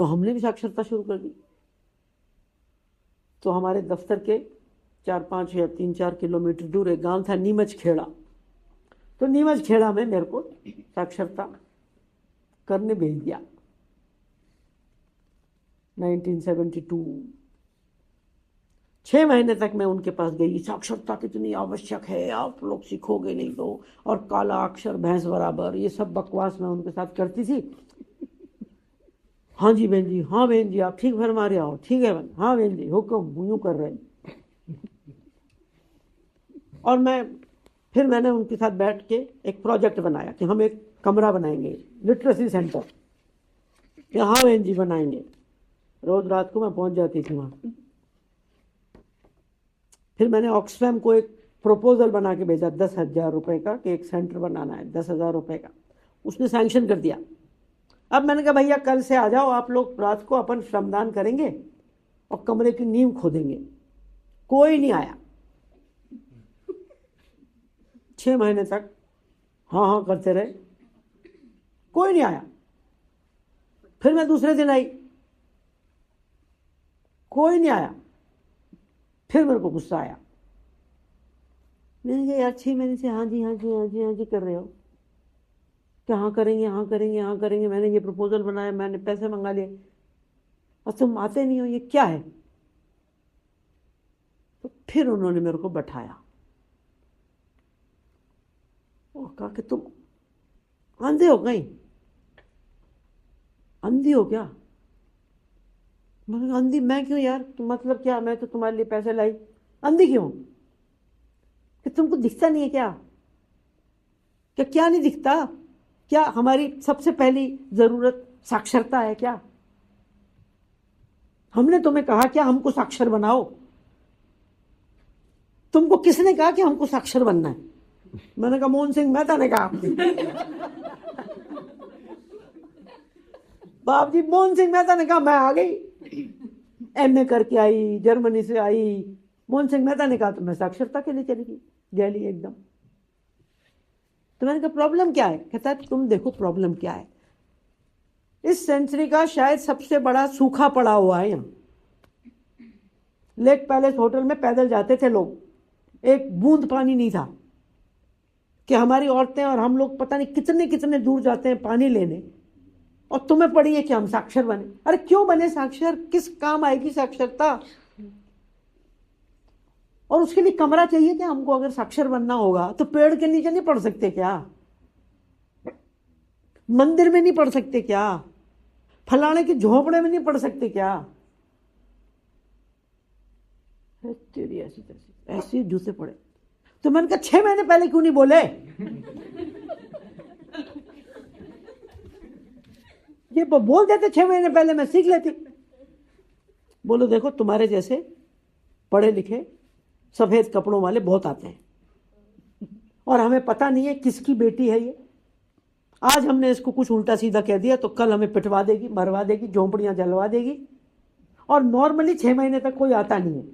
तो हमने भी साक्षरता शुरू कर दी। तो हमारे दफ्तर के 4-5 या 3-4 किलोमीटर दूर एक गांव था नीमच खेड़ा। तो नीमच खेड़ा में मेरे को साक्षरता करने भेज दिया 1972। 6 महीने तक मैं उनके पास गई, साक्षरता कितनी आवश्यक है, आप लोग सीखोगे नहीं तो, और काला अक्षर भैंस बराबर, ये सब बकवास मैं उनके साथ करती थी। हाँ जी बहन जी, हाँ बहन जी, आप ठीक फरमा रहे हो, ठीक है बहन, हाँ बहन जी, हुक्म, यूं कर रहे हैं। और फिर मैंने उनके साथ बैठ के एक प्रोजेक्ट बनाया कि हम एक कमरा बनाएंगे, लिटरेसी सेंटर। हाँ बहन जी बनाएंगे। रोज रात को मैं पहुंच जाती थी वहां। फिर मैंने ऑक्सफैम को एक प्रपोजल बना के भेजा 10,000 रुपए का कि एक सेंटर बनाना है, 10,000 रुपए का। उसने सैंक्शन कर दिया। अब मैंने कहा भैया कल से आ जाओ आप लोग, रात को अपन श्रमदान करेंगे और कमरे की नींव खोदेंगे। कोई नहीं आया 6 महीने तक, हाँ हाँ करते रहे, कोई नहीं आया। फिर मैं दूसरे दिन आई, कोई नहीं आया। फिर मेरे को गुस्सा आया। मैंने कहा यार 6 महीने से हाँ जी हाँ जी हाँ जी हाँ जी कर रहे हो, क्या हाँ करेंगे हाँ करेंगे हाँ करेंगे, मैंने ये प्रपोजल बनाया, मैंने पैसे मंगा लिए और तुम आते नहीं हो, ये क्या है। तो फिर उन्होंने मेरे को बैठाया और कहा कि तुम अंधे हो गई, अंधी हो क्या। मैंने कहा अंधी मैं क्यों यार, तुम मतलब क्या, मैं तो तुम्हारे लिए पैसे लाई, अंधी क्यों, कि तुमको दिखता नहीं है क्या, क्या नहीं दिखता, क्या हमारी सबसे पहली जरूरत साक्षरता है क्या। हमने तुम्हें कहा क्या हमको साक्षर बनाओ, तुमको किसने कहा कि हमको साक्षर बनना है। मैंने कहा मोहन सिंह मेहता ने कहा। बाप जी मोहन सिंह मेहता ने कहा, मैं आ गई, एमए करके आई, जर्मनी से आई। मोहन सिंह मेहता ने कहा तो मैं साक्षरता के लिए चली गई, दिल्ली एकदम। तो मैंने कहा प्रॉब्लम क्या है, कहता है तुम देखो प्रॉब्लम क्या है, इस सेंचुरी का शायद सबसे बड़ा सूखा पड़ा हुआ है यहाँ। लेक पैलेस होटल में पैदल जाते थे लोग, एक बूंद पानी नहीं था, कि हमारी औरतें और हम लोग पता नहीं कितने कितने दूर जाते हैं पानी लेने, और तुम्हें पड़ी है कि हम साक्षर बने। अरे क्यों बने साक्षर, किस काम आएगी साक्षरता, और उसके लिए कमरा चाहिए क्या हमको, अगर साक्षर बनना होगा तो पेड़ के नीचे नहीं पढ़ सकते क्या, मंदिर में नहीं पढ़ सकते क्या, फलाने के झोपड़े में नहीं पढ़ सकते क्या। तेरी ऐसी तैसी ऐसे जूते पड़े। तो मैंने कहा 6 महीने पहले क्यों नहीं बोले। ये बोल देते 6 महीने पहले, मैं सीख लेती। बोलो देखो तुम्हारे जैसे पढ़े लिखे सफेद कपड़ों वाले बहुत आते हैं, और हमें पता नहीं है किसकी बेटी है ये। आज हमने इसको कुछ उल्टा सीधा कह दिया तो कल हमें पिटवा देगी, मरवा देगी, झोंपड़ियां जलवा देगी। और नॉर्मली 6 महीने तक कोई आता नहीं है,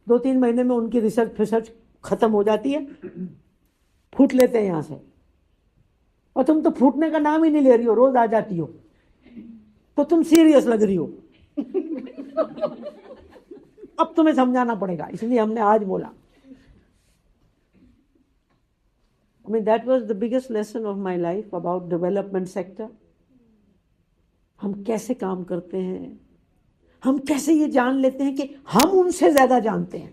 2-3 महीने में उनकी रिसर्च खत्म हो जाती है, फूट लेते हैं यहां से। और तुम तो फूटने का नाम ही नहीं ले रही हो, रोज आ जाती हो, तो तुम सीरियस लग रही हो। अब तुम्हें समझाना पड़ेगा, इसलिए हमने आज बोला। I mean, that was the biggest lesson of my life about development sector. हम कैसे काम करते हैं, हम कैसे ये जान लेते हैं कि हम उनसे ज्यादा जानते हैं,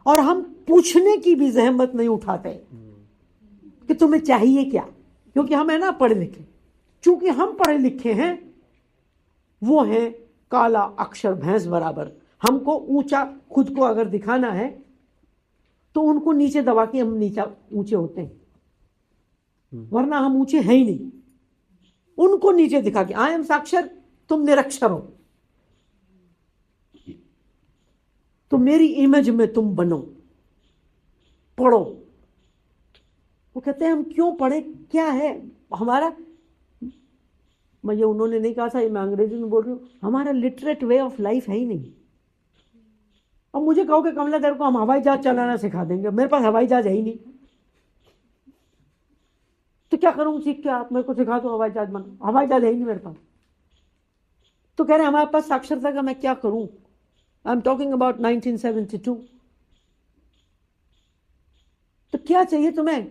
और हम पूछने की भी जहमत नहीं उठाते कि तुम्हें चाहिए क्या, क्योंकि हम है ना पढ़े लिखे। चूंकि हम पढ़े लिखे हैं, वो है काला अक्षर भैंस बराबर। हमको ऊंचा खुद को अगर दिखाना है तो उनको नीचे दबा के हम नीचा ऊंचे होते हैं, वरना हम ऊंचे हैं ही नहीं। उनको नीचे दिखा के आई एम साक्षर, तुम निरक्षर हो, तो मेरी इमेज में तुम बनो, पढ़ो। वो कहते हैं हम क्यों पढ़े, क्या है हमारा, मैं ये उन्होंने नहीं कहा था, मैं अंग्रेजी में बोल रही हूं, हमारा लिटरेट वे ऑफ लाइफ है ही नहीं। अब मुझे कहो कि कमला तेरे को हम हवाई जहाज चलाना सिखा देंगे, मेरे पास हवाई जहाज है ही नहीं, तो क्या करूं सीख के, आप मेरे को सिखा दो हवाई जहाज बना, हवाई जहाज है ही नहीं मेरे पास। तो कह रहे हमारे पास साक्षरता का मैं क्या करूं? I am talking about 1972। तो क्या चाहिए तुम्हें?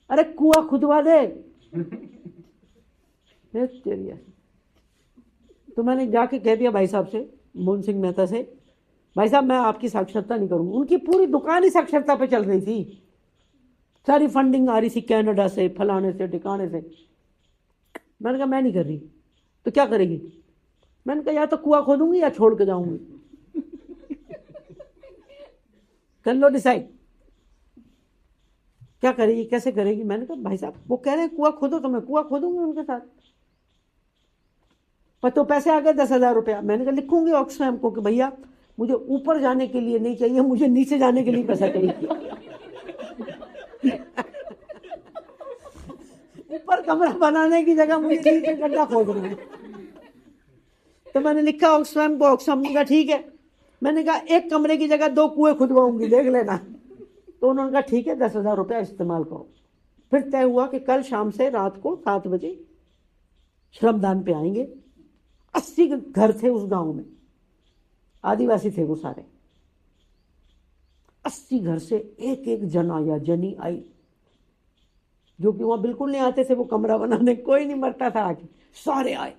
अरे कुआं खुदवा दे। तो मैंने जाके कह दिया भाई साहब से, मोहन सिंह मेहता से, भाई साहब मैं आपकी साक्षरता नहीं करूंगा। उनकी पूरी दुकान ही साक्षरता पे चल रही थी, सारी फंडिंग आ रही थी कनाडा से, फलाने से, ठिकाने से। मैंने कहा मैं नहीं कर रही। तो क्या करेगी? मैंने कहा या तो कुआं खोदूंगी या छोड़ के जाऊंगी, कर लो डिसाइड क्या करेगी, कैसे करेगी। मैंने कहा भाई साहब वो कह रहे हैं कुआं खोदो, तो मैं कुआं खोदूंगी उनके साथ। पर तो पैसे आ गए 10,000 रुपया। मैंने कहा लिखूंगी ऑक्सफैम को कि भैया मुझे ऊपर जाने के लिए नहीं चाहिए, मुझे नीचे जाने के लिए पैसा चाहिए। ऊपर कमरा बनाने की जगह मुझे नीचे गड्ढा खोदना है। तो मैंने लिखा ऑक्सफैम को। ऑक्सफैम ने कहा ठीक है। मैंने कहा एक कमरे की जगह 2 कुएं खुदवाऊंगी, देख लेना। तो उन्होंने कहा ठीक है 10,000 रुपया इस्तेमाल करो। फिर तय हुआ कि कल शाम से रात को 7 बजे श्रमदान पे आएंगे। 80 घर थे उस गांव में, आदिवासी थे वो सारे। 80 घर से एक एक जना या जनी आई, जो कि वहां बिल्कुल नहीं आते थे वो कमरा बनाने, कोई नहीं मरता था आके, सारे आए।